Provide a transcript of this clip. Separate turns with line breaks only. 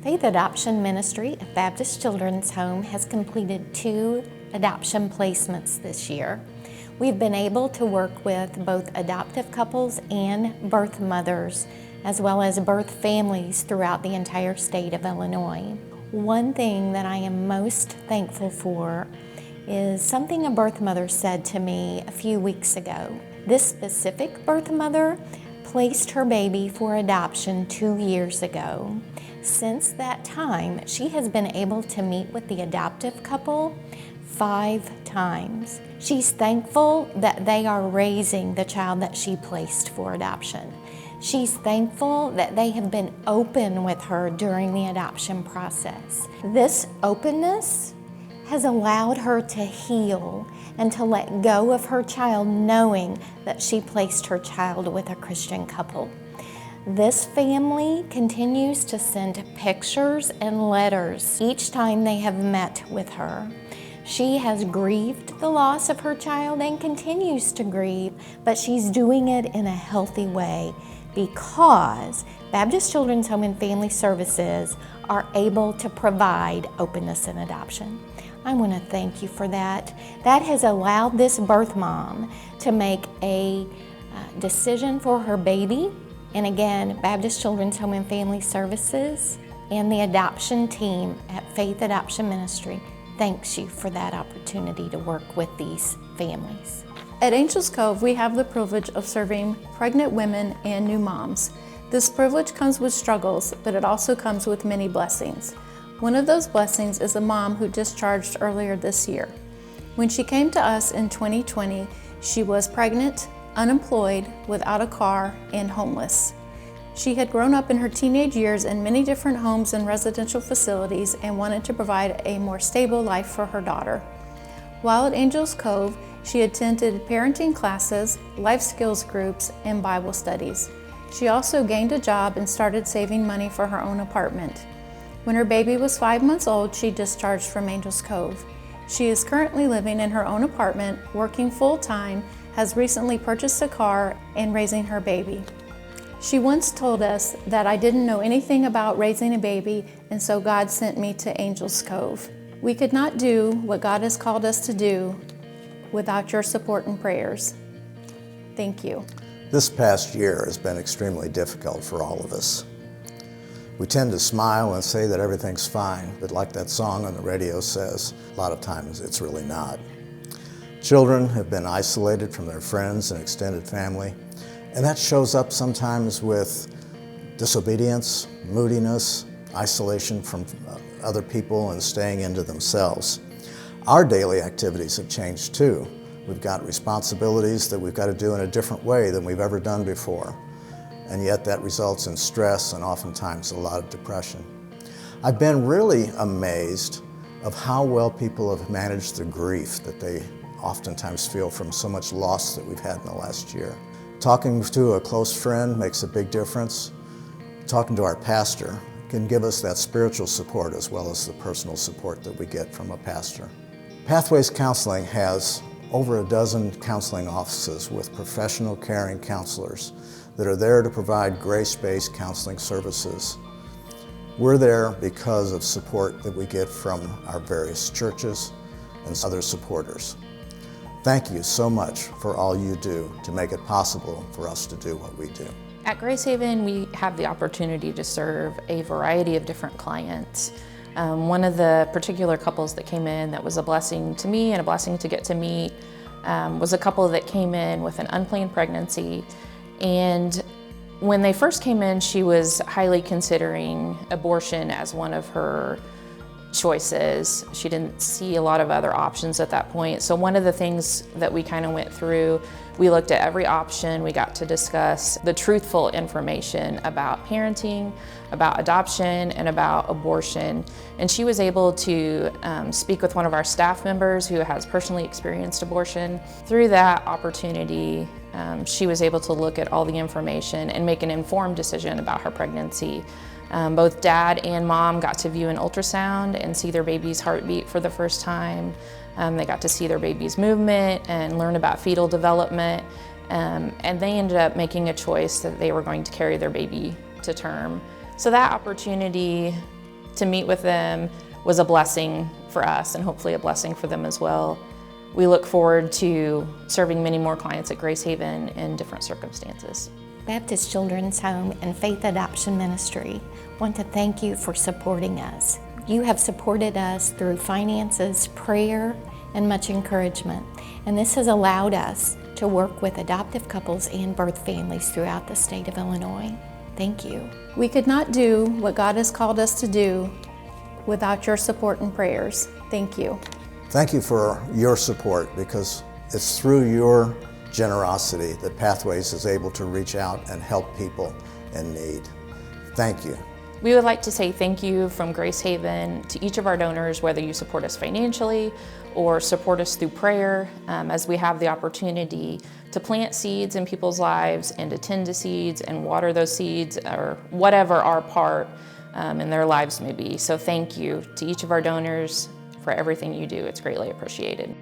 Faith Adoption Ministry of Baptist Children's Home has completed 2 adoption placements this year. We've been able to work with both adoptive couples and birth mothers, as well as birth families throughout the entire state of Illinois. One thing that I am most thankful for is something a birth mother said to me a few weeks ago. This specific birth mother placed her baby for adoption 2 years ago. Since that time, she has been able to meet with the adoptive couple 5 times. She's thankful that they are raising the child that she placed for adoption. She's thankful that they have been open with her during the adoption process. This openness has allowed her to heal and to let go of her child, knowing that she placed her child with a Christian couple. This family continues to send pictures and letters each time they have met with her. She has grieved the loss of her child and continues to grieve, but she's doing it in a healthy way because Baptist Children's Home and Family Services are able to provide openness in adoption. I want to thank you for that. That has allowed this birth mom to make a decision for her baby. And again, Baptist Children's Home and Family Services and the adoption team at Faith Adoption Ministry thanks you for that opportunity to work with these families.
At Angels Cove, we have the privilege of serving pregnant women and new moms. This privilege comes with struggles, but it also comes with many blessings. One of those blessings is a mom who discharged earlier this year. When she came to us in 2020, she was pregnant, unemployed, without a car, and homeless. She had grown up in her teenage years in many different homes and residential facilities and wanted to provide a more stable life for her daughter. While at Angels Cove, she attended parenting classes, life skills groups, and Bible studies. She also gained a job and started saving money for her own apartment. When her baby was 5 months old, she discharged from Angels Cove. She is currently living in her own apartment, working full-time, has recently purchased a car, and raising her baby. She once told us that I didn't know anything about raising a baby, and so God sent me to Angels Cove. We could not do what God has called us to do without your support and prayers. Thank you.
This past year has been extremely difficult for all of us. We tend to smile and say that everything's fine, but like that song on the radio says, a lot of times it's really not. Children have been isolated from their friends and extended family, and that shows up sometimes with disobedience, moodiness, isolation from other people, and staying into themselves. Our daily activities have changed too. We've got responsibilities that we've got to do in a different way than we've ever done before. And yet that results in stress and oftentimes a lot of depression. I've been really amazed of how well people have managed the grief that they oftentimes feel from so much loss that we've had in the last year. Talking to a close friend makes a big difference. Talking to our pastor can give us that spiritual support as well as the personal support that we get from a pastor. Pathways Counseling has over a dozen counseling offices with professional caring counselors that are there to provide grace-based counseling services. We're there because of support that we get from our various churches and other supporters. Thank you so much for all you do to make it possible for us to do what we do.
At Grace Haven, we have the opportunity to serve a variety of different clients. One of the particular couples that came in that was a blessing to me and a blessing to get to meet was a couple that came in with an unplanned pregnancy. And when they first came in, she was highly considering abortion as one of her choices. She didn't see a lot of other options at that point. So one of the things that we kind of went through, we looked at every option. We got to discuss the truthful information about parenting, about adoption, and about abortion. And she was able to speak with one of our staff members who has personally experienced abortion. Through that opportunity, she was able to look at all the information and make an informed decision about her pregnancy. Both dad and mom got to view an ultrasound and see their baby's heartbeat for the first time. They got to see their baby's movement and learn about fetal development. And they ended up making a choice that they were going to carry their baby to term. So that opportunity to meet with them was a blessing for us and hopefully a blessing for them as well. We look forward to serving many more clients at Grace Haven in different circumstances.
Baptist Children's Home and Faith Adoption Ministry want to thank you for supporting us. You have supported us through finances, prayer, and much encouragement, and this has allowed us to work with adoptive couples and birth families throughout the state of Illinois. Thank you.
We could not do what God has called us to do without your support and prayers. Thank you.
Thank you for your support, because it's through your generosity that Pathways is able to reach out and help people in need. Thank you.
We would like to say thank you from Grace Haven to each of our donors, whether you support us financially or support us through prayer, as we have the opportunity to plant seeds in people's lives and to tend to seeds and water those seeds, or whatever our part in their lives may be. So thank you to each of our donors for everything you do. It's greatly appreciated.